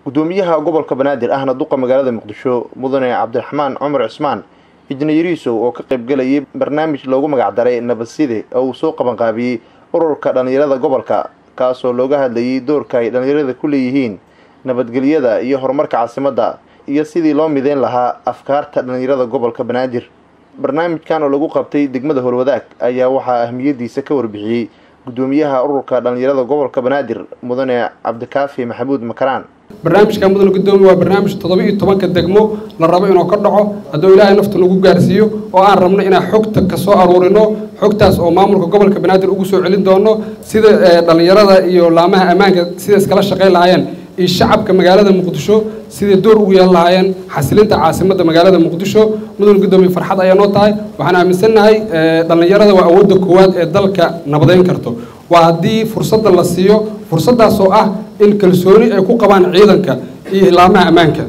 gudoomiyaha gobolka Banaadir ahna duqa magaalada Muqdisho mudane Cabdiraxmaan Cumar Cismaan injineeriso oo ka qayb galayay barnaamij loogu magac daray Nabadside oo soo qaban qaabiyay ururka dhalinyarada gobolka kaas oo looga hadlayay doorka ay dhalinyarada ku leeyihiin nabadgelyada iyo horumarka caasimadda iyo sidii loo mideyn lahaa afkaarta dhalinyarada gobolka Banaadir. barnaamijkan oo lagu qabtay degmada Howlwadaag ayaa waxa ahmiyadiisa ka warbixiyay gudoomiyaha ururka dhalinyarada gobolka Banaadir mudane Cabdikaafi Maxamuud Makaraan. barnaamijka mudane gudoomiye waa barnaamij 17 degmo la rabo inuu ka dhaco hadoo Ilaahay nafta nagu gaarsiiyo oo aan rabno inaan xogta ka soo aruurino xogtaas oo maamulka gobolka Banaadir ugu soo celin doono sida dhalinyarada iyo laamaha amaanka sida iskala shaqeyn lahaayeen iyo shacabka magaalada Muqdisho sida door ugu yeelan lahaayeen xasilinta caasimadda magaalada Muqdisho. mudane gudoomiye farxad ayaa noo tahay waxaan aaminsanahay dhalinyarada waa awoodda koowaad ee dalka nabadeyn karto waa hadii fursad la siiyo fursadaas oo ah in kalsooni ay ku qabaan ciidanka iyo laamaha amaanka.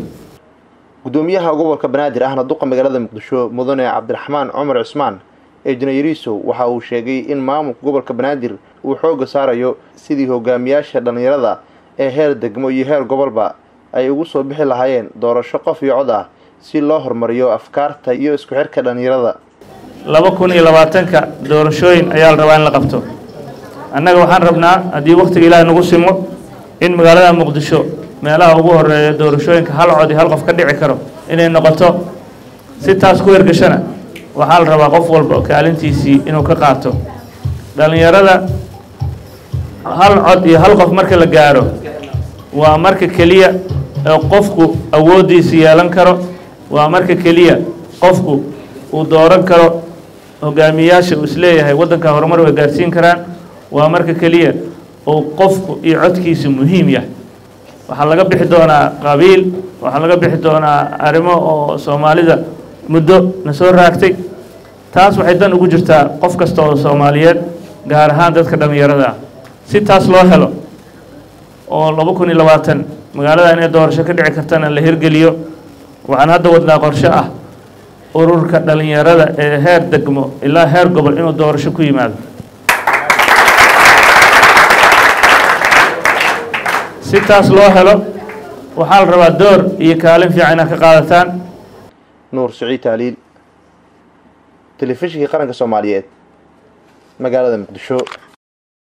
gudoomiyaha gobolka Banaadir ahna duqa magaalada Muqdisho mudane Cabdiraxmaan Cumar Cismaan injineeriso waxa uu sheegay in maamulka gobolka Banaadir uu xoog saarayo sidii hogaamiyaasha dhalinyarada ee heer degmo iyo heer gobolba ay ugu soo bixi lahaayeen doorasho qof iyo cod ah si loo horumariyo afkaarta iyo isku xirka dhalinyarada. 2020ka doorashooyin ayaa la rabaa in la qabto. annaga waxaan rabnaa haddii waqtiga Ilaahay nagu simo in magaalada Muqdisho meelaha ugu horeeya doorashooyinka hal cod iyo hal qof ka dhici karo inay noqoto. si taas ku hirgashana waxaa la rabaa qof walba kaalintiisii inuu ka qaato. dhalinyarada hal cod iyo hal qof marka la gaaro waa marka kaliya qofku awoodiisa yeelan karo waa marka kaliya qofku uu dooran karo hogaamiyaasha uu isleeyahay waddanka horumar way gaarsiin karaan waa marka kaliya oo qofku iyo codkiisa muhiim yahay. waxaa laga bixi doonaa qabiil waxaa laga bixi doonaa arrimo oo Soomaalida muddo na soo raagtay taas waxay dan ugu jirtaa qof kasta oo Soomaaliyeed gaar ahaan dadka dhalinyarada ah. si taas loo helo oo 2020 magaalada inay doorasho ka dhici kartana la hirgeliyo waxaan hadda wadnaa qorshe ah ururka dhalinyarada ee heer degmo ilaa heer gobol inuu doorasho ku yimaado. si taas loo helo waxaa la rabaa door iyo kaalin fiican ka qaadataan. Nuur Saciid Taaliil telefishinka qaranka Soomaaliyeed magaalada Muqdisho.